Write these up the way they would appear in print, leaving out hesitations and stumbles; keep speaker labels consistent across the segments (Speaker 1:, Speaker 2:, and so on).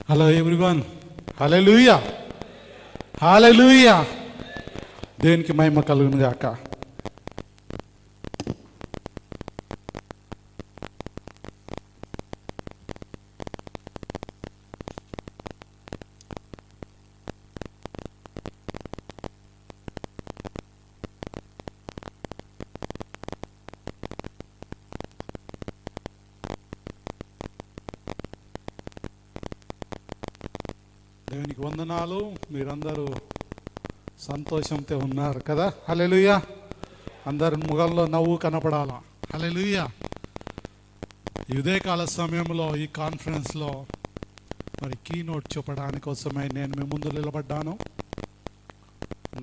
Speaker 1: Hello everyone, హల్లెలూయా హల్లెలూయా. దేవునికి మహిమ కలుగును గాక. దేవునికి వందనాలు. మీరందరూ సంతోషంతో ఉన్నారు కదా. హల్లెలూయా. అందరి ముఖంలో నవ్వు కనపడాలా. హల్లెలూయా. ఈ ఉదయకాల సమయంలో ఈ కాన్ఫరెన్స్లో మరి కీనోట్ చెప్పడానికి కోసమే నేను మీ ముందు నిలబడ్డాను.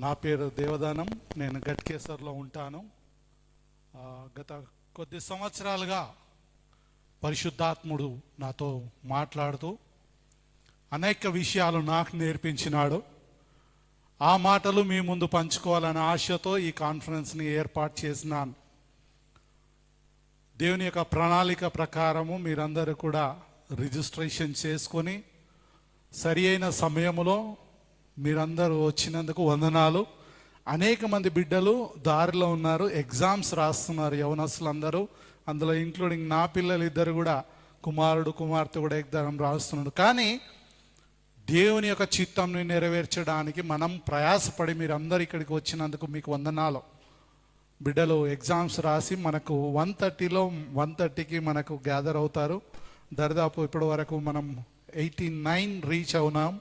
Speaker 1: నా పేరు దేవదానం. నేను గట్కేసర్లో ఉంటాను. గత కొద్ది సంవత్సరాలుగా పరిశుద్ధాత్ముడు నాతో మాట్లాడుతూ అనేక విషయాలు నాకు నేర్పించినాడు. ఆ మాటలు మీ ముందు పంచుకోవాలనే ఆశతో ఈ కాన్ఫరెన్స్ని ఏర్పాటు చేసినాను. దేవుని యొక్క ప్రణాళిక ప్రకారము మీరందరూ కూడా రిజిస్ట్రేషన్ చేసుకొని సరి అయిన సమయంలో మీరందరూ వచ్చినందుకు వందనాలు. అనేక మంది బిడ్డలు దారిలో ఉన్నారు, ఎగ్జామ్స్ రాస్తున్నారు యవనస్తులందరూ. అందులో ఇంక్లూడింగ్ నా పిల్లలు ఇద్దరు కూడా, కుమారుడు కుమార్తె కూడా ఎగ్జామ్ రాస్తున్నాడు. కానీ దేవుని యొక్క చిత్తంని నెరవేర్చడానికి మనం ప్రయాసపడి మీరందరూ ఇక్కడికి వచ్చినందుకు మీకు వందనాలు. బిడ్డలు ఎగ్జామ్స్ రాసి మనకు 1:30కి మనకు గ్యాదర్ అవుతారు. దరిదాపు ఇప్పటి వరకు మనం 89 రీచ్ అవునాం.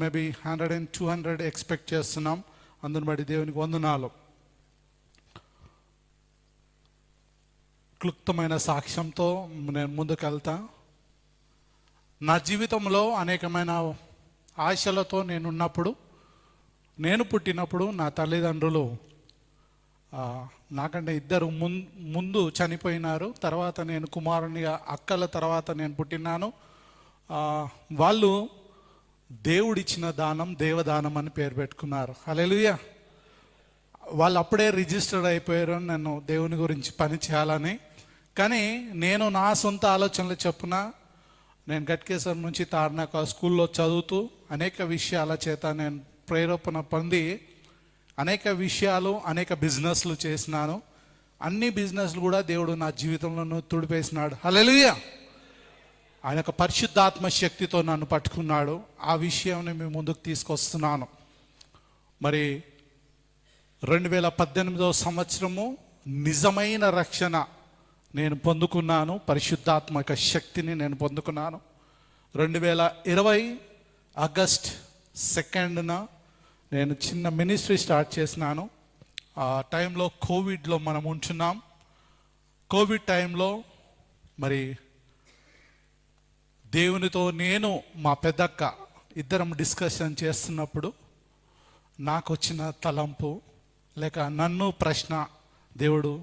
Speaker 1: మేబీ 100 and 200 ఎక్స్పెక్ట్ చేస్తున్నాం. అందుని బట్టి దేవునికి వందనాలు. క్లుప్తమైన సాక్ష్యంతో నేను ముందుకు వెళ్తా. నా జీవితంలో అనేకమైన ఆశలతో నేను పుట్టినప్పుడు నా తల్లిదండ్రులు నాకంటే ఇద్దరు ముందు చనిపోయినారు. తర్వాత నేను కుమారునిగా, అక్కల తర్వాత నేను పుట్టినాను. వాళ్ళు దేవుడిచ్చిన దానం దేవదానం అని పేరు పెట్టుకున్నారు. హల్లెలూయా. వాళ్ళు అప్పుడే రిజిస్టర్డ్ అయిపోయారు నన్ను దేవుని గురించి పని చేయాలని. కానీ నేను నా సొంత ఆలోచనలు చొప్పున నేను గట్కేసర్ నుంచి తార్నాక స్కూల్లో చదువుతూ అనేక విషయాల చేత నేను ప్రేరేపణ పొంది అనేక బిజినెస్లు చేసినాను. అన్ని బిజినెస్లు కూడా దేవుడు నా జీవితంలో తుడిపేసినాడు. హల్లెలూయా. ఆయన యొక్క పరిశుద్ధాత్మ శక్తితో నన్ను పట్టుకున్నాడు. ఆ విషయాన్ని మేము ముందుకు తీసుకొస్తున్నాను. మరి 2018 సంవత్సరము నిజమైన రక్షణ నేను పొందుకున్నాను. పరిశుద్ధాత్మక శక్తిని నేను పొందుకున్నాను. 2020 ఆగస్ట్ 2న నేను చిన్న మినిస్ట్రీ స్టార్ట్ చేసినాను. ఆ టైంలో కోవిడ్లో మనం ఉంటున్నాం. కోవిడ్ టైంలో మరి దేవునితో నేను మా పెద్దక్క ఇద్దరం డిస్కషన్ చేస్తున్నప్పుడు నాకు వచ్చిన తలంపు లేక నన్ను ప్రశ్న దేవుడు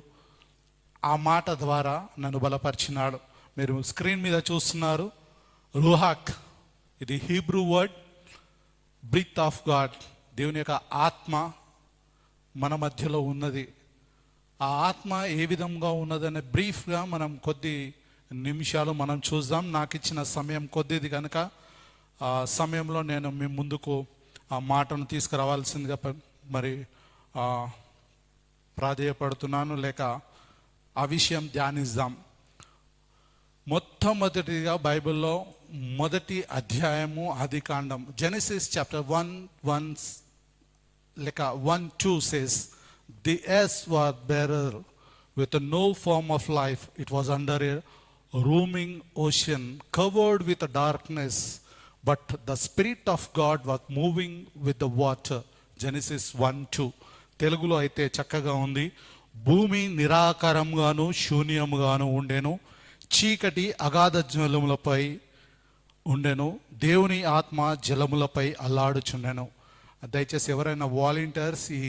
Speaker 1: ఆ మాట ద్వారా నన్ను బలపరిచినాడు. మీరు స్క్రీన్ మీద చూస్తున్నారు రూహాక్. ఇది Hebrew word, breath of God. దేవుని యొక్క ఆత్మ మన మధ్యలో ఉన్నది. ఆ ఆత్మ ఏ విధంగా ఉన్నదనే బ్రీఫ్గా మనం కొద్ది నిమిషాలు మనం చూద్దాం. నాకు ఇచ్చిన సమయం కొద్దిది కనుక ఆ సమయంలో నేను మీ ముందుకు ఆ మాటను తీసుకురావాల్సిందిగా మరి ప్రాధేయపడుతున్నాను. లేక ఆ విషయం ధ్యానిద్దాం. మొట్టమొదటిగా బైబిల్లో మొదటి అధ్యాయము ఆదికాండం, జెనసిస్ చాప్టర్ 1:1 లేక 1:2 says, "The earth was barren with no form of life. It was under a roaming ocean, covered with darkness, but the Spirit of God was moving with the water." Genesis 1:2. తెలుగులో అయితే చక్కగా ఉంది. భూమి నిరాకారంగాను శూన్యముగాను ఉండెను, చీకటి అగాధ జలములపై ఉండెను, దేవుని ఆత్మ జలములపై అల్లాడుచుండెను. దయచేసి ఎవరైనా వాలంటీర్స్ ఈ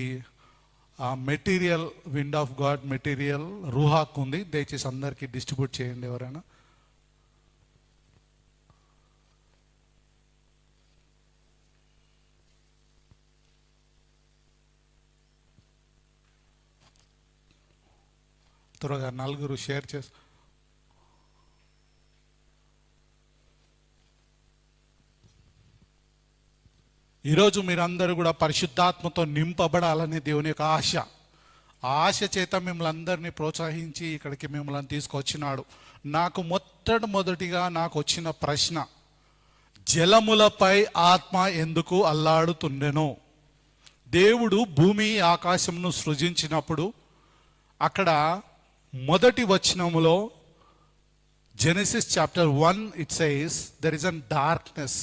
Speaker 1: material, wind of God material రూహాక్ ఉంది, దయచేసి అందరికీ డిస్ట్రిబ్యూట్ చేయండి. ఎవరైనా త్వరగా 4 షేర్ చేసి ఈరోజు మీరందరూ కూడా పరిశుద్ధాత్మతో నింపబడాలని దేవుని యొక్క ఆశ. ఆ ఆశ చేత మిమ్మల్ని అందరినీ ప్రోత్సహించి ఇక్కడికి మిమ్మల్ని తీసుకొచ్చినాడు. నాకు మొదటిగా నాకు వచ్చిన ప్రశ్న, జలములపై ఆత్మ ఎందుకు అల్లాడుతుండెను? దేవుడు భూమి ఆకాశంను సృజించినప్పుడు అక్కడ మొదటి వచనములో Genesis chapter 1 it says there is an darkness.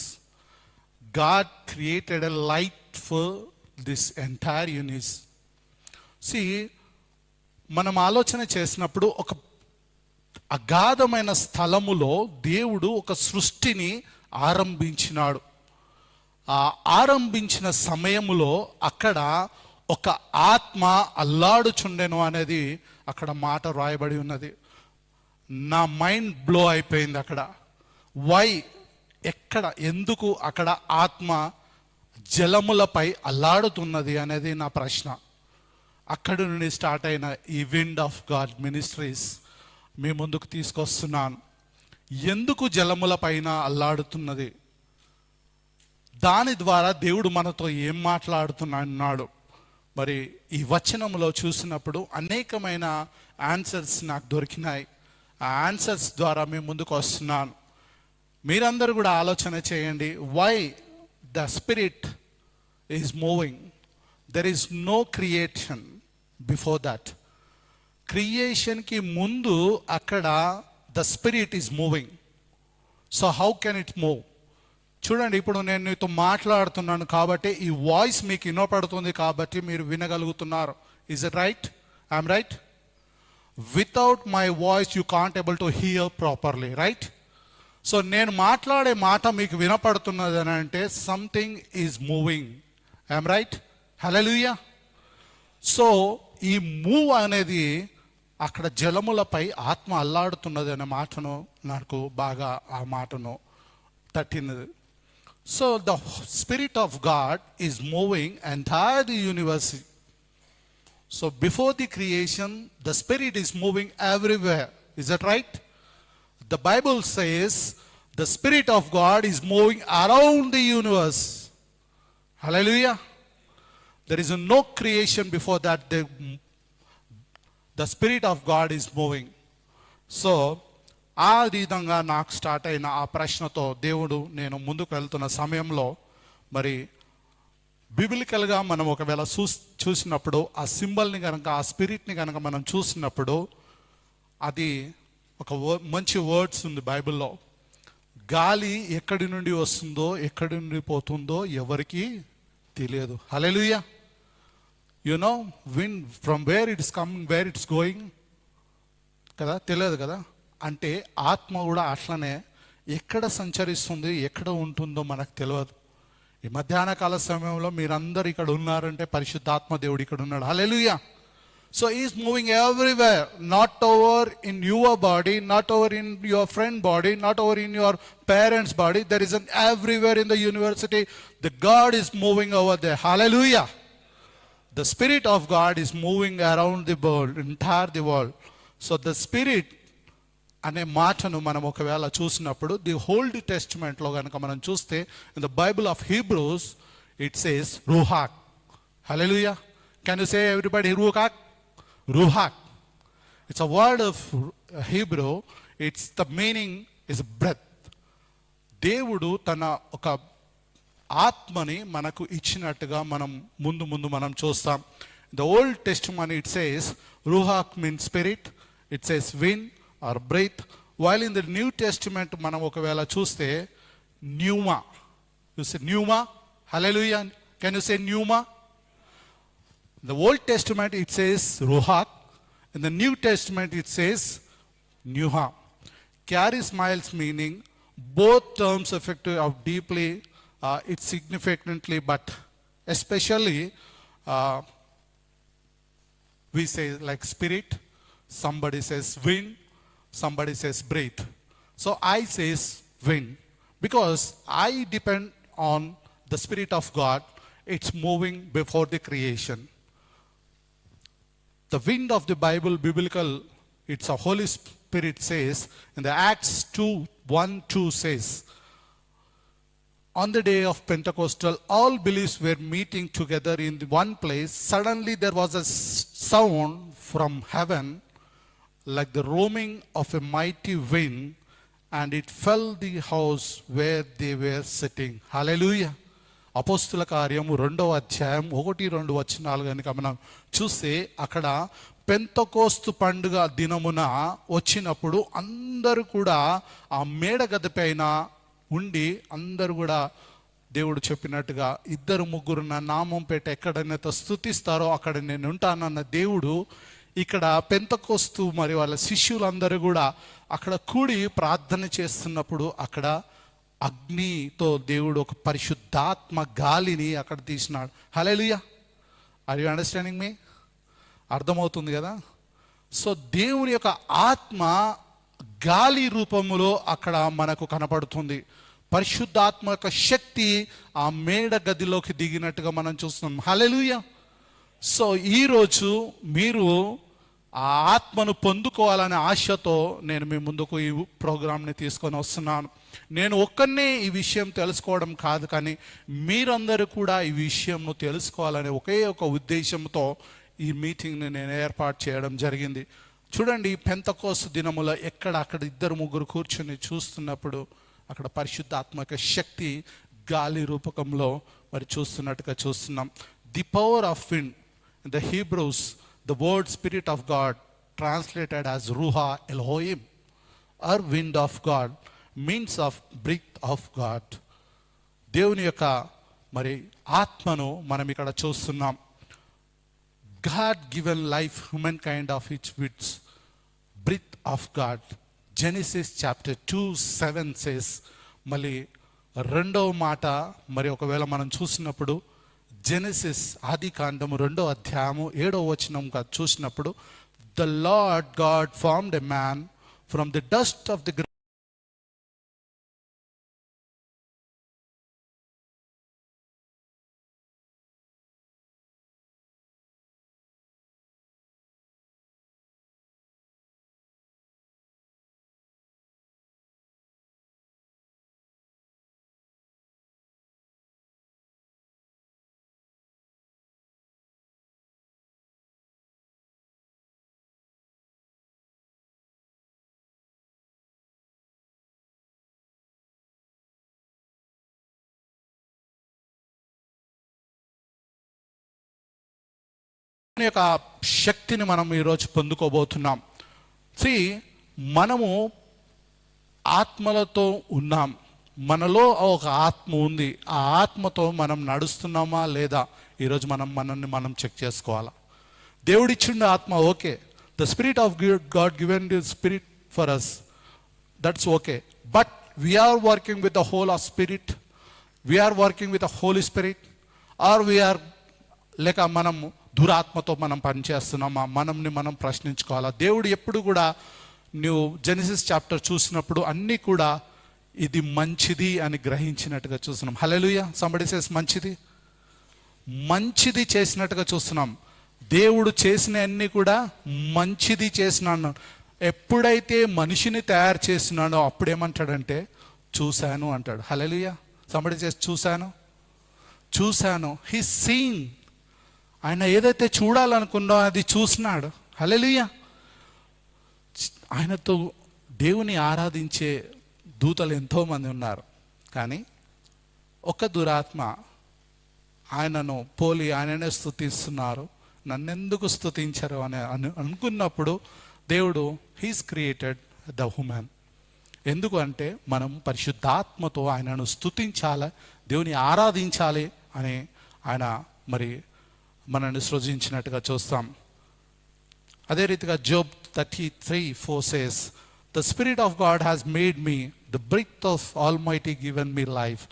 Speaker 1: God created a light for this entire universe. See, మనం ఆలోచన చేసినప్పుడు ఒక అగాధమైన స్థలములో దేవుడు ఒక సృష్టిని ఆరంభించినాడు. ఆ ఆరంభించిన సమయములో అక్కడ ఒక ఆత్మ అల్లాడుచుండెను అనేది అక్కడ మాట రాయబడి ఉన్నది. నా మైండ్ బ్లో అయిపోయింది అక్కడ. వై, ఎక్కడ, ఎందుకు అక్కడ ఆత్మ జలములపై అల్లాడుతున్నది అనేది నా ప్రశ్న. అక్కడి నుండి స్టార్ట్ అయిన ఈ విండ్ ఆఫ్ గాడ్ మినిస్ట్రీస్ మీ ముందుకు తీసుకొస్తున్నాను. ఎందుకు జలముల పైన అల్లాడుతున్నది? దాని ద్వారా దేవుడు మనతో ఏం మాట్లాడుతున్నాడు? మరి ఈ వచనంలో చూసినప్పుడు అనేకమైన ఆన్సర్స్ నాకు దొరికినాయి. ఆ ఆన్సర్స్ ద్వారా మీ ముందుకు వస్తున్నాను. మీరందరూ కూడా ఆలోచన చేయండి. Why the spirit is moving? There is no creation before that. క్రియేషన్కి ముందు అక్కడ the spirit is moving. So how can it move? చూడండి, ఇప్పుడు నేను మీతో మాట్లాడుతున్నాను కాబట్టి ఈ వాయిస్ మీకు వినపడుతుంది కాబట్టి మీరు వినగలుగుతున్నారు. Is it right? I'm right? Without my voice you can't able to hear properly, right? So నేను మాట్లాడే మాట మీకు వినపడుతున్నది అని అంటే something is moving. I'm right? Hallelujah. So ఈ మూవ్ అనేది అక్కడ జలములపై ఆత్మ అల్లాడుతున్నది అనే మాటను నాకు బాగా ఆ మాటను తట్టినది. So the spirit of God is moving entire the universe. So before the creation the spirit is moving everywhere. Is that right? The Bible says the Spirit of God is moving around the universe. Hallelujah. There is no creation before that. The Spirit of God is moving. So, ఆ విధంగా నాకు start అయిన ఆ ప్రశ్నతో దేవుడు నేను ముందుకు వెళ్తున్న సమయంలో మరి బిబిలికల్గా మనం ఒకవేళ చూసినప్పుడు ఆ సింబల్ని కనుక, ఆ స్పిరిట్ని కనుక మనం చూసినప్పుడు అది ఒక మంచి వర్డ్స్ ఉంది బైబిల్లో. గాలి ఎక్కడి నుండి వస్తుందో ఎక్కడి నుండి పోతుందో ఎవరికి తెలియదు. Hallelujah. You know wind from where it's coming, where it's going కదా, తెలియదు కదా. అంటే ఆత్మ కూడా అట్లనే ఎక్కడ సంచరిస్తుంది, ఎక్కడ ఉంటుందో మనకు తెలియదు. ఈ మధ్యాహ్న కాల సమయంలో మీరందరూ ఇక్కడ ఉన్నారంటే పరిశుద్ధాత్మ దేవుడు ఇక్కడ ఉన్నాడు. హల్లెలూయా. So he is moving everywhere, not over in your body, not over in your friend body, not over in your parents' body. There is an everywhere in the university. The God is moving over there. Hallelujah. The Spirit of God is moving around the world, entire the world. So the Spirit అనే మాటను మనం ఒకవేళ చూసినప్పుడు the old టెస్టిమెంట్లో కనుక మనం చూస్తే in the Bible of Hebrews it says రూహాక్. Hallelujah. Can you say everybody రూహాక్? Ruach. It's a word of Hebrew. It's the meaning is breath. దేవుడు తన ఒక ఆత్మని మనకు ఇచ్చినట్టుగా మనం ముందు మనం చూస్తాం. The Old Testament it says Ruach means spirit. It says wind or breath. While in the New Testament మనం ఒకవేళ చూస్తే pneuma. You say pneuma? Hallelujah. Can you say pneuma? In the Old Testament it says Ruach. In the New Testament it says Pneuma. Carries miles meaning. Both terms effective of deeply, it's significantly, but especially we say like spirit. Somebody says wind. Somebody says breath. So I says wind because I depend on the Spirit of God. It's moving before the creation. The wind of the Bible, biblical, it's a Holy Spirit says, in the Acts 2:1-2 says, on the day of Pentecostal, all believers were meeting together in one place. Suddenly there was a sound from heaven like the roaring of a mighty wind, and it filled the house where they were sitting. Hallelujah. అపోస్తుల కార్యము 2వ అధ్యాయం 1-2 వచనాలు కనుక మనం చూస్తే అక్కడ Pentecost పండుగ దినమున వచ్చినప్పుడు అందరూ కూడా ఆ మేడగది పైన ఉండి అందరూ కూడా దేవుడు చెప్పినట్టుగా 2-3 నా నామం పెట్టి ఎక్కడైతే స్తుతిస్తారో అక్కడ నేను ఉంటానన్న దేవుడు ఇక్కడ పెంతెకోస్తు మరి వాళ్ళ శిష్యులందరూ కూడా అక్కడ కూడి ప్రార్థన చేస్తున్నప్పుడు అక్కడ అగ్నితో దేవుడు ఒక పరిశుద్ధాత్మ గాలిని అక్కడ తీసినాడు. హల్లెలూయా. ఆర్ యు అండర్స్టాండింగ్ మీ? అర్థమవుతుంది కదా? సో దేవుని యొక్క ఆత్మ గాలి రూపములో అక్కడ మనకు కనపడుతుంది. పరిశుద్ధాత్మ యొక్క శక్తి ఆ మేడ గదిలోకి దిగినట్టుగా మనం చూస్తున్నాం. హల్లెలూయా. సో ఈరోజు మీరు ఆ ఆత్మను పొందుకోవాలనే ఆశతో నేను మీ ముందుకు ఈ ప్రోగ్రామ్ని తీసుకొని వస్తున్నాను. నేను ఒక్కనే ఈ విషయం తెలుసుకోవడం కాదు, కానీ మీరందరూ కూడా ఈ విషయంను తెలుసుకోవాలనే ఒకే ఒక ఉద్దేశంతో ఈ మీటింగ్ని నేను ఏర్పాటు చేయడం జరిగింది. చూడండి, పెంతెకోస్తు దినములో అక్కడ 2-3 కూర్చొని చూస్తున్నప్పుడు అక్కడ పరిశుద్ధాత్మక శక్తి గాలి రూపకంలో మరి చూస్తున్నట్టుగా చూస్తున్నాం. The power of wind in the Hebrews, the word spirit of God translated as ruha Elohim or wind of God means of breath of God. దేవుని యొక్క మరి ఆత్మను మనం ఇక్కడ చూస్తున్నాం. God given life human kind of its with breath of God. Genesis chapter 2:7 says, మళ్ళీ రెండవ మాట మరి ఒకవేళ మనం చూసినప్పుడు జెనసిస్ ఆది కాండము 2వ అధ్యాయము 7వ వచనం చూసినప్పుడు, the lord God formed a man from the dust of the ground. యొక్క శక్తిని మనం ఈరోజు పొందుకోబోతున్నాం. మనము ఆత్మలతో ఉన్నాం. మనలో ఒక ఆత్మ ఉంది. ఆ ఆత్మతో మనం నడుస్తున్నామా లేదా ఈరోజు మనల్ని మనం చెక్ చేసుకోవాలా. దేవుడిచ్చిండ ఆత్మ okay. The spirit of God given the spirit for us, that's okay. But we are working with the whole of spirit, we are working with the Holi Spirit, or we are లేక మనము దురాత్మతో మనం పనిచేస్తున్నామా? మనల్ని మనం ప్రశ్నించుకోవాలా. దేవుడు ఎప్పుడు కూడా నువ్వు జెనసిస్ చాప్టర్ చూసినప్పుడు అన్నీ కూడా ఇది మంచిది అని గ్రహించినట్టుగా చూస్తున్నాం. హల్లెలూయా. సంబడి సేస్ మంచిది, మంచిది చేసినట్టుగా చూస్తున్నాం. దేవుడు చేసిన అన్నీ కూడా మంచిది చేసినాడు. ఎప్పుడైతే మనిషిని తయారు చేసినాడో అప్పుడేమంటాడంటే చూశాను అంటాడు. హల్లెలూయా. సంబడి చేసి చూశాను. He seen. ఆయన ఏదైతే చూడాలనుకున్నా అది చూసినాడు. హల్లెలూయా. ఆయనతో దేవుని ఆరాధించే దూతలు ఎంతోమంది ఉన్నారు, కానీ ఒక దురాత్మ ఆయనను పోలి ఆయననే స్తుతిస్తున్నారు. నన్నెందుకు స్తుతించరు అని అనుకున్నప్పుడు దేవుడు హీస్ క్రియేటెడ్ ద హ్యూమన్. ఎందుకు అంటే మనం పరిశుద్ధాత్మతో ఆయనను స్తుతించాలి, దేవుని ఆరాధించాలి అని ఆయన మరి మనల్ని సృజించినట్టుగా చూస్తాం. అదే రీతిగా Job 33:4 says, the spirit of God has made me, the breath of Almighty given me life.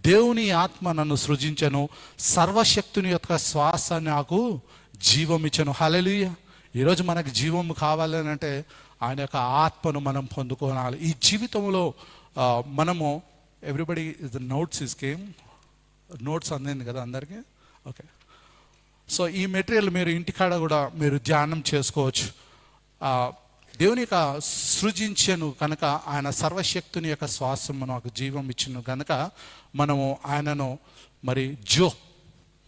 Speaker 1: దేవుని ఆత్మ నన్ను సృజించను, సర్వశక్తుని యొక్క శ్వాస నాకు జీవం ఇచ్చను. హల్లెలూయా. ఈరోజు మనకు జీవం కావాలని అంటే ఆయన యొక్క ఆత్మను మనం పొందుకోవాలి. ఈ జీవితంలో మనము everybody the notes is came, notes అందింది కదా అందరికీ? ఓకే. సో ఈ మెటీరియల్ మీరు ఇంటికాడ కూడా మీరు ధ్యానం చేసుకోవచ్చు. దేవుని యొక్క సృజించను కనుక, ఆయన సర్వశక్తుని యొక్క శ్వాసము నాకు జీవం ఇచ్చును కనుక మనము ఆయనను మరి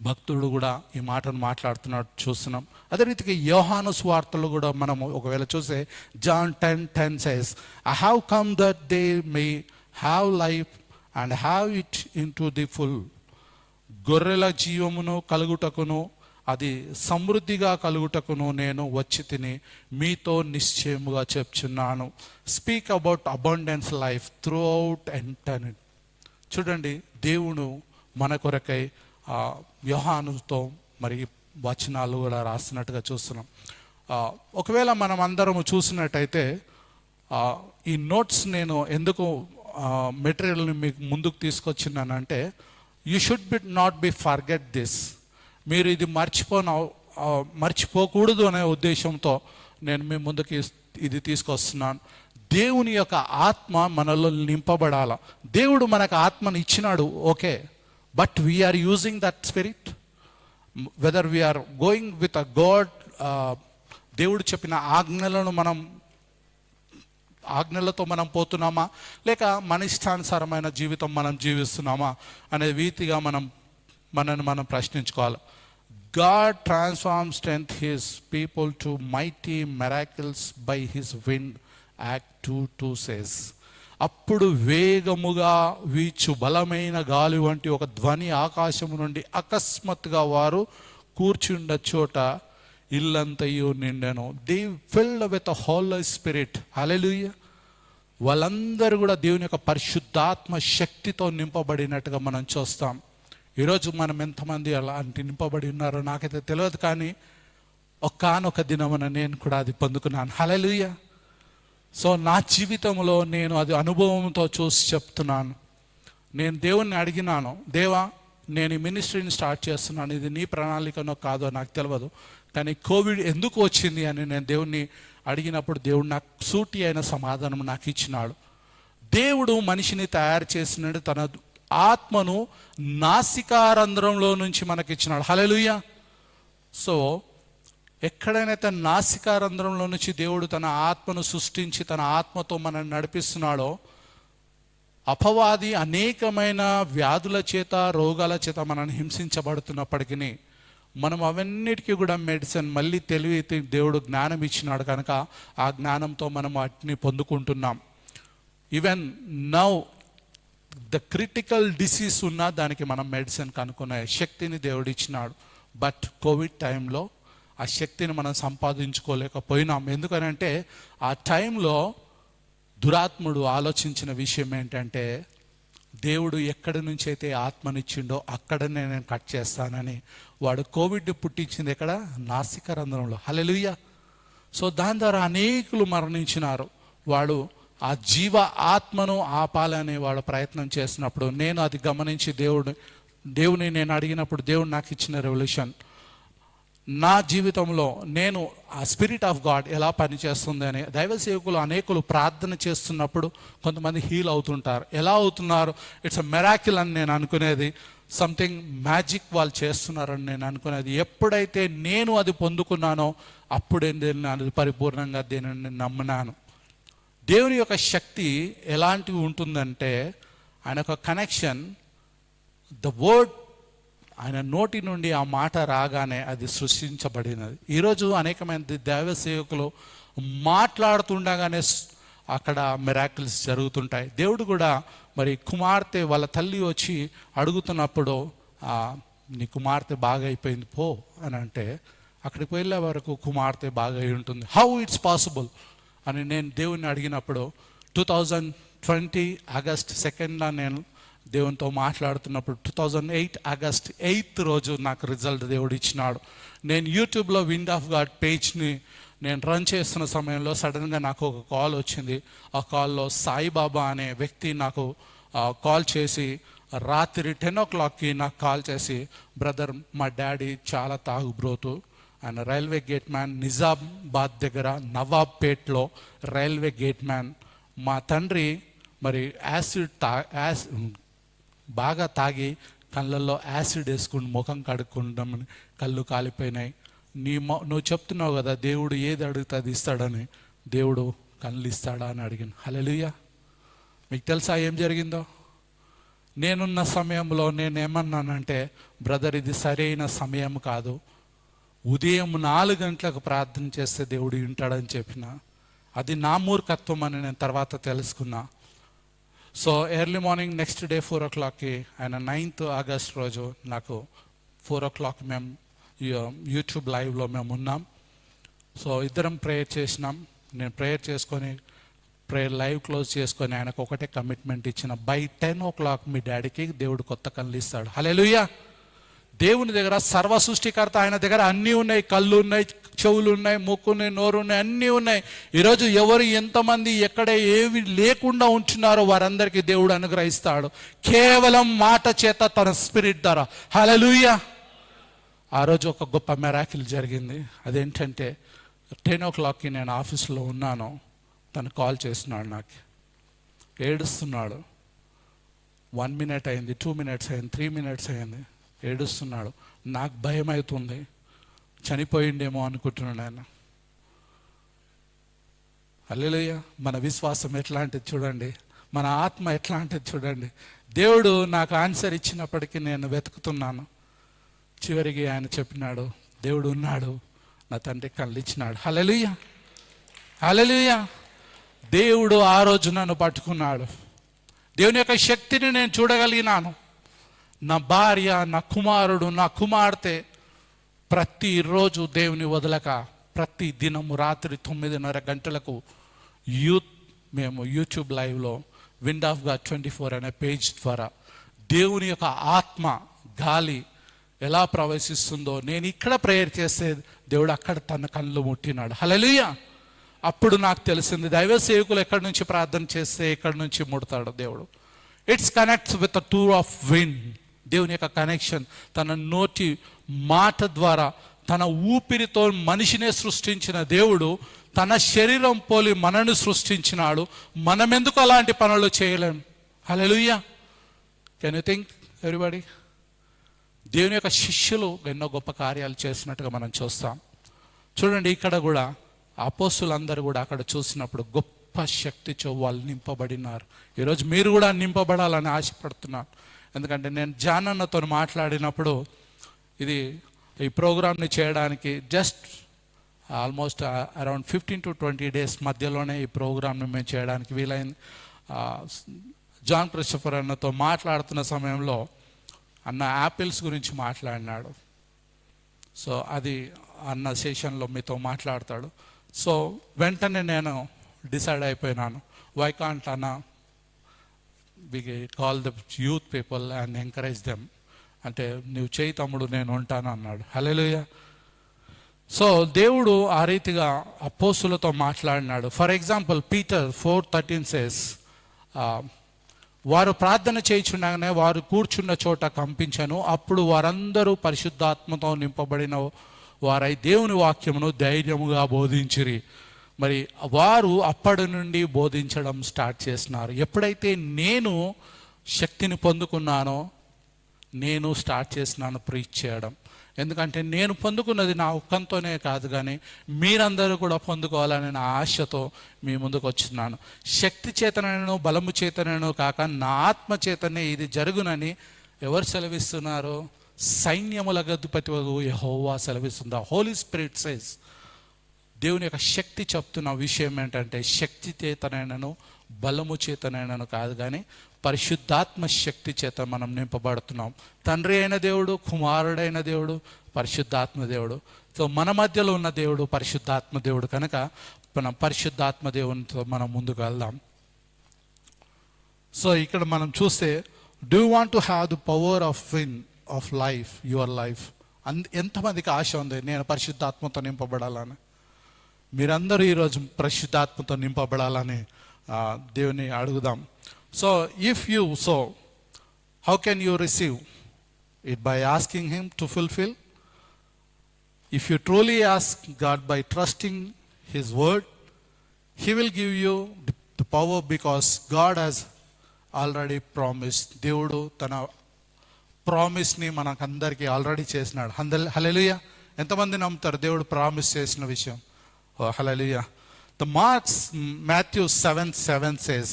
Speaker 1: భక్తుడు కూడా ఈ మాటను మాట్లాడుతున్నట్టు చూస్తున్నాం. అదే రీతిగా యోహాను సువార్తలు కూడా మనము ఒకవేళ చూస్తే John 10:10 says, I have come that they may have life and have it into the full. గొర్రెల జీవమును కలుగుటకును అది సమృద్ధిగా కలుగుటకును నేను వచ్చి తిని మీతో నిశ్చయముగా చెప్చున్నాను. Speak about abundance life throughout eternity. చూడండి, దేవుడు మన కొరకై యోహానుతో మరి వచనాలు కూడా రాస్తున్నట్టుగా చూస్తున్నాం. ఒకవేళ మనం అందరము చూసినట్టయితే ఈ నోట్స్ నేను ఎందుకు మెటీరియల్ని మీకు ముందుకు తీసుకొచ్చినానంటే, you should not be forget this. మీరు ఇది మర్చిపోకూడదు అనే ఉద్దేశంతో నేను మీ ముందుకి ఇది తీసుకొస్తున్నాను. దేవుని యొక్క ఆత్మ మనలో నింపబడాల. దేవుడు మనకు ఆత్మను ఇచ్చినాడు, okay, but we are using that spirit. Whether we are going with a God, దేవుడు చెప్పిన ఆజ్ఞలతో మనం పోతున్నామా, లేక మన ఇష్టానుసారమైన జీవితం మనం జీవిస్తున్నామా అనే రీతిగా మనల్ని మనం ప్రశ్నించుకోవాలి. God transforms strength his people to mighty miracles by his wind, Act 2:2 says. అప్పుడు వేగముగా వీచు బలమైన గాలి వంటి ఒక ధ్వని ఆకాశము నుండి అకస్మాత్తుగా వారు కూర్చుండ చోట ఇల్లంతయు నిండెను. They filled with the Holi spirit. Hallelujah. వాళ్ళందరూ కూడా దేవుని యొక్క పరిశుద్ధాత్మ శక్తితో నింపబడినట్టుగా మనం చూస్తాం. ఈరోజు మనం ఎంతమంది అలాంటి నింపబడి ఉన్నారో నాకైతే తెలియదు, కానీ ఒకానొక దినమున నేను కూడా అది పొందుకున్నాను. హల్లెలూయా. సో నా జీవితంలో నేను అది అనుభవంతో చూసి చెప్తున్నాను. నేను దేవుణ్ణి అడిగినాను, దేవా నేను ఈ మినిస్ట్రీని స్టార్ట్ చేస్తున్నాను, ఇది నీ ప్రణాళికనో కాదో నాకు తెలియదు, కానీ కోవిడ్ ఎందుకు వచ్చింది అని నేను దేవుణ్ణి అడిగినప్పుడు దేవుడు నాకు సూటి అయిన సమాధానం నాకు ఇచ్చినాడు. దేవుడు మనిషిని తయారు చేసినాడు, తన ఆత్మను నాసికారంధ్రంలో నుంచి మనకి ఇచ్చినాడు. హల్లెలూయా. సో ఎక్కడైతే నాసికారంధ్రంలో నుంచి దేవుడు తన ఆత్మను సృష్టించి తన ఆత్మతో మనల్ని నడిపిస్తున్నాడో, అపవాది అనేకమైన వ్యాధుల చేత రోగాల చేత మనల్ని హింసించబడుతున్నప్పటికీ మనం అవన్నిటికీ కూడా మెడిసిన్ మళ్ళీ తెలివి దేవుడు జ్ఞానం ఇచ్చినాడు కనుక ఆ జ్ఞానంతో మనం వాటిని పొందుకుంటున్నాం. Even now the critical disease ఉన్నా దానికి మనం మెడిసిన్ కనుక్కునే శక్తిని దేవుడు ఇచ్చినాడు. బట్ కోవిడ్ టైంలో ఆ శక్తిని మనం సంపాదించుకోలేకపోయినాం. ఎందుకనంటే ఆ టైంలో దురాత్ముడు ఆలోచించిన విషయం ఏంటంటే, దేవుడు ఎక్కడి నుంచి అయితే ఆత్మనిచ్చిండో అక్కడనే నేను కట్ చేస్తానని. వాడు కోవిడ్ పుట్టించింది ఎక్కడ? నాసికారంధ్రంలో. హల్లెలూయా. సో దాని ద్వారా అనేకులు మరణించినారు. వాడు ఆ జీవ ఆత్మను ఆపాలని వాడు ప్రయత్నం చేసినప్పుడు నేను అది గమనించి దేవుని నేను అడిగినప్పుడు దేవుడు నాకు ఇచ్చిన రెవల్యూషన్, నా జీవితంలో నేను ఆ స్పిరిట్ ఆఫ్ గాడ్ ఎలా పనిచేస్తుంది అని. దైవ సేవకులు అనేకులు ప్రార్థన చేస్తున్నప్పుడు కొంతమంది హీల్ అవుతుంటారు. ఎలా అవుతున్నారు? ఇట్స్ అ మిరాకిల్ అని నేను అనుకునేది, సంథింగ్ మ్యాజిక్ వాళ్ళు చేస్తున్నారని నేను అనుకునేది. ఎప్పుడైతే నేను అది పొందుకున్నానో అప్పుడే నేను పరిపూర్ణంగా దీనిని నమ్మినాను. దేవుని యొక్క శక్తి ఎలాంటివి ఉంటుందంటే, ఆయన యొక్క కనెక్షన్, ద వర్డ్, ఆయన నోటి నుండి ఆ మాట రాగానే అది సృష్టించబడినది. ఈరోజు అనేకమంది దైవ సేవకులు మాట్లాడుతుండగానే అక్కడ మిరాకిల్స్ జరుగుతుంటాయి. దేవుడు కూడా మరి కుమార్తె వాళ్ళ తల్లి వచ్చి అడుగుతున్నప్పుడు నీ కుమార్తె బాగా అయిపోయింది పో అని అంటే, అక్కడికి వెళ్ళే వరకు కుమార్తె బాగా అయి ఉంటుంది. హౌ ఇట్స్ పాసిబుల్ అని నేను దేవుని అడిగినప్పుడు 2020 ఆగస్ట్ 2న నేను దేవునితో మాట్లాడుతున్నప్పుడు 2008 ఆగస్ట్ 8 రోజు నాకు రిజల్ట్ దేవుడు ఇచ్చినాడు. నేను యూట్యూబ్లో విండ్ ఆఫ్ గాడ్ పేజ్ని నేను రన్ చేస్తున్న సమయంలో సడన్గా నాకు ఒక కాల్ వచ్చింది. ఆ కాల్లో సాయిబాబా అనే వ్యక్తి నాకు కాల్ చేసి రాత్రి 10 o'clockకి నాకు కాల్ చేసి, బ్రదర్ మా డాడీ చాలా తాగుబ్రోతు, ఆయన రైల్వే గేట్ మ్యాన్, నిజామాబాద్ దగ్గర నవాబ్పేట్లో రైల్వే గేట్ మ్యాన్. మా తండ్రి మరి బాగా తాగి కళ్ళల్లో యాసిడ్ వేసుకుని ముఖం కడుక్కుంటాం, కళ్ళు కాలిపోయినాయి. నువ్వు చెప్తున్నావు కదా దేవుడు ఏది అడిగితే అది ఇస్తాడని. దేవుడు కళ్ళు ఇస్తాడా అని అడిగాను. హల్లెలూయా. మీకు తెలుసా ఏం జరిగిందో? నేనున్న సమయంలో నేనేమన్నానంటే, బ్రదర్ ఇది సరైన సమయం కాదు, ఉదయం 4 గంటలకు ప్రార్థన చేస్తే దేవుడు వింటాడని చెప్పిన. అది నా మూర్ఖత్వం అని నేను తర్వాత తెలుసుకున్నా. So early morning next day 4 o'clockకి, ఆయన 9th ఆగస్ట్ రోజు నాకు 4 o'clock మేము యూట్యూబ్ లైవ్లో మేము ఉన్నాం. సో ఇద్దరం ప్రేయర్ చేసినాం. నేను ప్రేయర్ చేసుకొని ప్రేయర్ లైవ్ క్లోజ్ చేసుకొని ఆయనకు ఒకటే కమిట్మెంట్ ఇచ్చిన, బై 10 o'clock మీ డాడీకి దేవుడు కొత్త కళ్ళు ఇస్తాడు. హల్లెలూయా. దేవుని దగ్గర సర్వ సృష్టికర్త, ఆయన దగ్గర అన్నీ ఉన్నాయి. కళ్ళు ఉన్నాయి, చెవులు ఉన్నాయి, ముక్కు ఉన్నాయి, నోరు ఉన్నాయి, అన్నీ ఉన్నాయి. ఈరోజు ఎవరు ఎంతమంది ఎక్కడ ఏవి లేకుండా ఉంటున్నారో వారందరికీ దేవుడు అనుగ్రహిస్తాడు, కేవలం మాట చేత, తన స్పిరిట్ ద్వారా. హల్లెలూయా. ఆ రోజు ఒక గొప్ప మిరాకిల్ జరిగింది. అదేంటంటే 10 o'clockకి నేను ఆఫీస్లో ఉన్నాను, తను కాల్ చేస్తున్నాడు, నాకు ఏడుస్తున్నాడు. 1 minute అయింది, 2 minutes అయింది, 3 minutes అయింది, ఏడుస్తున్నాడు. నాకు భయం అవుతుంది, చనిపోయిండేమో అనుకుంటున్నాడు ఆయన. హల్లెలూయా. మన విశ్వాసం ఎట్లాంటిది చూడండి, మన ఆత్మ ఎట్లాంటిది చూడండి. దేవుడు నాకు ఆన్సర్ ఇచ్చినప్పటికీ నేను వెతుకుతున్నాను. చివరికి ఆయన చెప్పినాడు, దేవుడు ఉన్నాడు, నా తండ్రి కళ్ళు ఇచ్చినాడు. హల్లెలూయా. హల్లెలూయా. దేవుడు ఆ రోజు నన్ను పట్టుకున్నాడు. దేవుని యొక్క శక్తిని నేను చూడగలిగినాను. నా భార్య, నా కుమారుడు, నా కుమార్తె ప్రతిరోజు దేవుని వదలక ప్రతి దినము రాత్రి 9:30 గంటలకు మేము యూట్యూబ్ లైవ్లో విండ్ ఆఫ్ గాడ్ 24 అనే పేజ్ ద్వారా దేవుని యొక్క ఆత్మ గాలి ఎలా ప్రవేశిస్తుందో, నేను ఇక్కడ ప్రేయర్ చేస్తే దేవుడు అక్కడ తన కళ్ళు ముట్టినాడు. హల్లెలూయా. అప్పుడు నాకు తెలిసింది, దైవ సేవకులు ఎక్కడి నుంచి ప్రార్థన చేస్తే ఎక్కడి నుంచి ముడతాడు దేవుడు. It's connects with the tour of wind. దేవుని యొక్క కనెక్షన్ తన నోటి మాట ద్వారా, తన ఊపిరితో మనిషినే సృష్టించిన దేవుడు తన శరీరం పోలి మనను సృష్టించినాడు. మనం ఎందుకు అలాంటి పనులు చేయలేం? Hallelujah. Can you think everybody? దేవుని యొక్క శిష్యులు ఎన్నో గొప్ప కార్యాలు చేసినట్టుగా మనం చూస్తాం. చూడండి, ఇక్కడ కూడా అపోస్తులందరూ కూడా అక్కడ చూసినప్పుడు గొప్ప శక్తితో వాళ్ళు నింపబడినారు. ఈరోజు మీరు కూడా నింపబడాలని ఆశపడుతున్నాను. ఎందుకంటే నేను జానన్నతో మాట్లాడినప్పుడు ఈ ప్రోగ్రామ్ని చేయడానికి just almost around 15 to 20 days మధ్యలోనే ఈ ప్రోగ్రామ్ని మేము చేయడానికి వీలైంది. జాన్ క్రిస్టఫర్ అన్నతో మాట్లాడుతున్న సమయంలో అన్న యాపిల్స్ గురించి మాట్లాడినాడు. సో అది అన్న సెషన్లో మీతో మాట్లాడతాడు. సో వెంటనే నేను డిసైడ్ అయిపోయినాను, వై కాంట్ అన్న we call the youth people and encourage them. అంటే నువ్వు చేయి తమ్ముడు, నేను ఉంటాను అన్నాడు. హల్లెలూయా. సో దేవుడు ఆ రీతిగా అపోస్తులతో మాట్లాడినాడు. ఫర్ ఎగ్జాంపుల్ పీటర్ 4:13 says, వారు ప్రార్థన చేయుచుండగానే వారు కూర్చున్న చోట కంపించను, అప్పుడు వారందరూ పరిశుద్ధాత్మతో నింపబడిన వారై దేవుని వాక్యమును ధైర్యముగా బోధించిరి. మరి వారు అప్పటి నుండి బోధించడం స్టార్ట్ చేసినారు. ఎప్పుడైతే నేను శక్తిని పొందుకున్నానో నేను స్టార్ట్ చేసినాను ప్రీచ్ చేయడం. ఎందుకంటే నేను పొందుకున్నది నా ఒక్కంతోనే కాదు, కానీ మీరందరూ కూడా పొందుకోవాలనే నా ఆశతో మీ ముందుకు వచ్చినాను. శక్తి చేతనను బలము చేతనను కాక నా ఆత్మ చేతనే ఇది జరుగునని ఎవరు సెలవిస్తున్నారు? సైన్యములకు అధిపతి యెహోవా సెలవిస్తుంది. Holy Spirit says. దేవుని యొక్క శక్తి చెప్తున్న విషయం ఏంటంటే, శక్తి చేతనైనను బలము చేతనైనను కాదు, కానీ పరిశుద్ధాత్మ శక్తి చేత మనం నింపబడుతున్నాం. తండ్రి అయిన దేవుడు, కుమారుడైన దేవుడు, పరిశుద్ధాత్మ దేవుడు. సో మన మధ్యలో ఉన్న దేవుడు పరిశుద్ధాత్మ దేవుడు కనుక మనం పరిశుద్ధాత్మ దేవునితో మనం ముందుకు వెళ్దాం. సో ఇక్కడ మనం చూస్తే, do you want to have the power of win of life, your life? ఎంతమందికి ఆశ ఉంది నేను పరిశుద్ధాత్మతో నింపబడాలని? మీరందరూ ఈరోజు పరిశుద్ధాత్మతో నింపబడాలని దేవుని అడుగుదాం. So if you how can you receive it? By asking him to fulfil. If you truly ask God by trusting his word, he will give you the power, because God has already promise. దేవుడు తన ప్రామిస్ని మనకందరికీ already చేసినాడు. హల్లెలూయా. ఎంతమంది నమ్ముతారు దేవుడు promise చేసిన విషయం? హల్లెలూయా. The Matthew 7:7 says,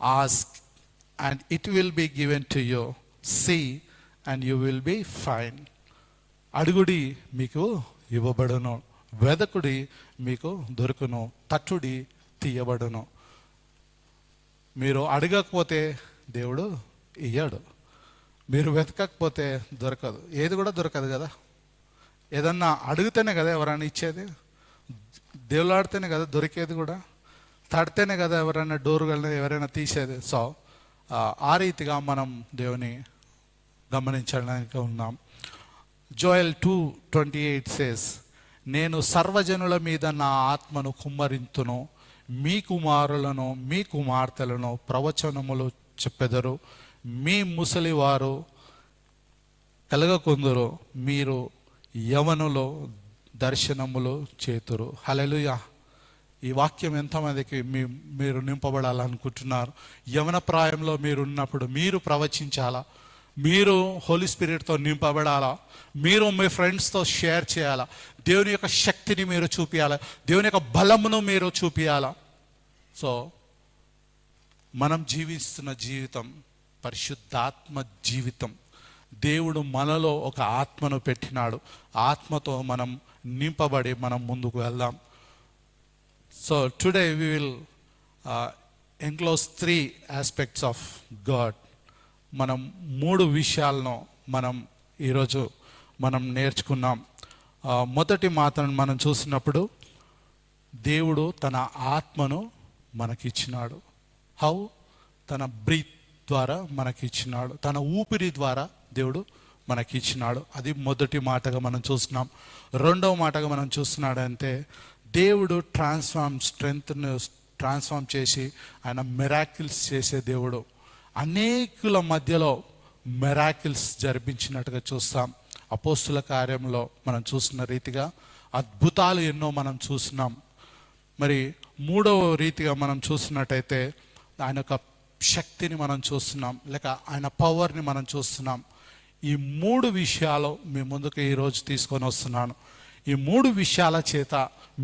Speaker 1: ask and it will be given to you. See and you will be fine. అడుగుడి మీకు ఇవ్వబడును, వెదకుడి మీకు దొరుకును, తట్టుడి తీయబడును. మీరు అడగకపోతే దేవుడు ఇయ్యడు, మీరు వెతకకపోతే దొరకదు, ఏది కూడా దొరకదు కదా. ఏదన్నా అడిగితేనే కదా ఎవరైనా ఇచ్చేది, దేవులాడితేనే కదా దొరికేది కూడా, తడితేనే కదా ఎవరైనా డోర్ಗಳನ್ನ ఎవరైనా తీసేది. సో ఆ రీతిగా మనం దేవుని గమనించడానికి ఉన్నాం. జోయల్ 2:28 సేస్, నేను సర్వజనుల మీద నా ఆత్మను కుమ్మరింతును, మీ కుమారులను మీ కుమార్తెలను ప్రవచనములు చెప్పెదరు, మీ ముసలివారు కలగకుందురు, మీరు యవనులు దర్శనములు చేతురు. హల్లెలూయా. ఈ వాక్యం ఎంతమందికి మీరు నింపబడాలనుకుంటున్నారు? యవన ప్రాయంలో మీరు ఉన్నప్పుడు మీరు ప్రవచించాలా, మీరు హోలీ స్పిరిట్తో నింపబడాలా, మీరు మీ ఫ్రెండ్స్తో షేర్ చేయాలా, దేవుని యొక్క శక్తిని మీరు చూపించాలా, దేవుని యొక్క బలమును మీరు చూపించాలా. సో మనం జీవిస్తున్న జీవితం పరిశుద్ధాత్మ జీవితం. దేవుడు మనలో ఒక ఆత్మను పెట్టినాడు, ఆత్మతో మనం నింపబడి మనం ముందుకు వెళ్దాం. So today we will enclose 3 aspects of God. మనం 3 విషయాలను మనం ఈరోజు మనం నేర్చుకున్నాం. మొదటి మాటను మనం చూసినప్పుడు దేవుడు తన ఆత్మను మనకిచ్చినాడు. హౌ? తన బ్రీత్ ద్వారా మనకిచ్చినాడు, తన ఊపిరి ద్వారా దేవుడు మనకిచ్చినాడు. అది మొదటి మాటగా మనం చూస్తున్నాం. రెండవ మాటగా మనం చూస్తున్నాడంటే దేవుడు స్ట్రెంగ్త్ను ట్రాన్స్ఫార్మ్ చేసి ఆయన మిరాకిల్స్ చేసే దేవుడు. అనేకుల మధ్యలో మిరాకిల్స్ జరిపించినట్టుగా చూస్తాం. అపోస్తుల కార్యంలో మనం చూసిన రీతిగా అద్భుతాలు ఎన్నో మనం చూస్తున్నాం. మరి మూడవ రీతిగా మనం చూసినట్టయితే ఆయన యొక్క శక్తిని మనం చూస్తున్నాం, లేక ఆయన పవర్ని మనం చూస్తున్నాం. ఈ 3 విషయాలు మీ ముందుకు ఈరోజు తీసుకొని వస్తున్నాను. ఈ 3 విషయాల చేత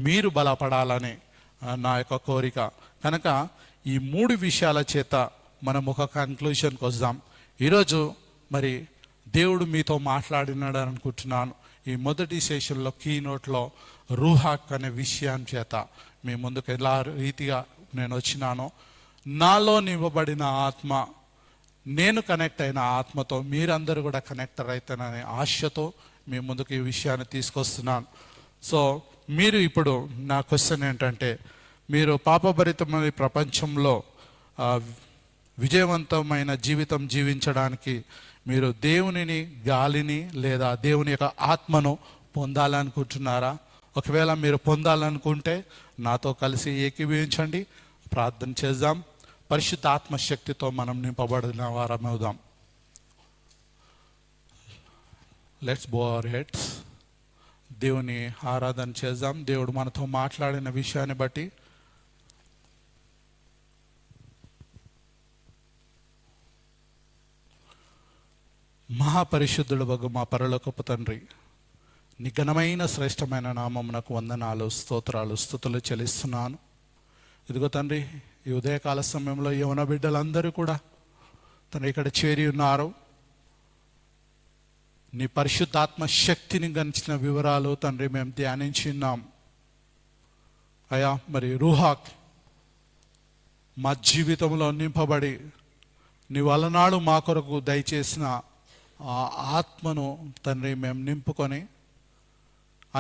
Speaker 1: మీరు బలపడాలని నా యొక్క కోరిక. కనుక ఈ 3 విషయాల చేత మనం ఒక కన్క్లూషన్కి వద్దాం. ఈరోజు మరి దేవుడు మీతో మాట్లాడినాడు అనుకుంటున్నాను. ఈ మొదటి సెషన్లో కీనోట్లో రూహాక్ అనే విషయం చేత మీ ముందుకు ఎలా రీతిగా నేను వచ్చినానో, నాలో నివ్వబడిన ఆత్మ, నేను కనెక్ట్ అయిన ఆత్మతో మీరందరూ కూడా కనెక్ట్ అవుతాననే ఆశతో మీ ముందుకు ఈ విషయాన్ని తీసుకొస్తున్నాను. సో మీరు ఇప్పుడు నా క్వశ్చన్ ఏంటంటే, మీరు పాపభరితమైన ప్రపంచంలో విజయవంతమైన జీవితం జీవించడానికి మీరు దేవునిని, గాలిని లేదా దేవుని యొక్క ఆత్మను పొందాలనుకుంటున్నారా? ఒకవేళ మీరు పొందాలనుకుంటే నాతో కలిసి ఏకీభవించండి, ప్రార్థన చేద్దాం. పరిశుద్ధ ఆత్మశక్తితో మనం నింపబడిన వారమవుదాం. లెట్స్ బో అవర్ హెడ్స్. దేవుని ఆరాధన చేద్దాం. దేవుడు మనతో మాట్లాడిన విషయాన్ని బట్టి మహాపరిశుద్ధుడు వగు మా పరలోకపు తండ్రి, నీ ఘనమైన శ్రేష్టమైన నామమునకు వందనాలు, స్తోత్రాలు, స్తుతులు చెల్లిస్తున్నాను. ఇదిగో తండ్రి, ఈ ఉదయకాల సమయంలో యవన బిడ్డలందరూ కూడా తండ్రి ఇక్కడ చేరి ఉన్నారు. నీ పరిశుద్ధాత్మ శక్తిని గణించిన వివరాలు తండ్రి మేము ధ్యానించున్నాం. అయా, మరి రూహాక్ మా జీవితంలో నింపబడి నీ వలనాడు మా కొరకు దయచేసిన ఆ ఆత్మను తండ్రి మేము నింపుకొని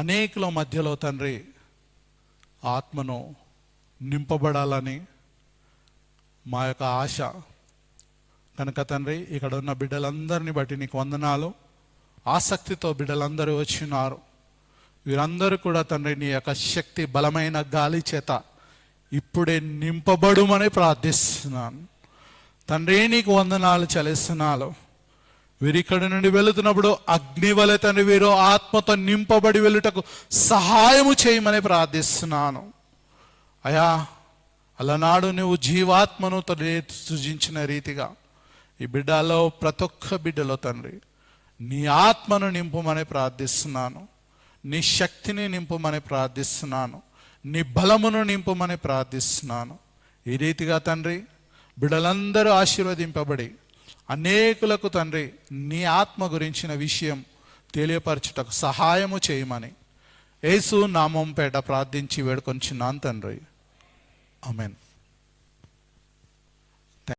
Speaker 1: అనేకుల మధ్యలో తండ్రి ఆత్మను నింపబడాలని మా యొక్క ఆశ. కనుక తండ్రి, ఇక్కడ ఉన్న బిడ్డలందరినీ బట్టి నీకు వందనాలు. ఆసక్తితో బిడ్డలందరూ వచ్చినారు. వీరందరూ కూడా తండ్రి నీ యొక్క శక్తి బలమైన గాలి చేత ఇప్పుడే నింపబడుమని ప్రార్థిస్తున్నాను. తండ్రి నీకు వందనాలు చెల్లిస్తున్నాను. వీరు ఇక్కడి నుండి వెళుతున్నప్పుడు అగ్ని వలె తండ్రి వీరు ఆత్మతో నింపబడి వెళ్ళుటకు సహాయము చేయమని ప్రార్థిస్తున్నాను. అయా, అలనాడు నువ్వు జీవాత్మను సృజించిన రీతిగా ఈ బిడ్డలో ప్రతి ఒక్క బిడ్డలో తండ్రి నీ ఆత్మను నింపమని ప్రార్థిస్తున్నాను. నీ శక్తిని నింపమని ప్రార్థిస్తున్నాను. నీ బలమును నింపమని ప్రార్థిస్తున్నాను. ఈ రీతిగా తండ్రి బిడ్డలందరూ ఆశీర్వదింపబడి అనేకులకు తండ్రి నీ ఆత్మ గురించిన విషయం తెలియపరచుటకు సహాయము చేయమని యేసు నామం పేట ప్రార్థించి వేడుకొంచున్నాను తండ్రి. ఆమేన్.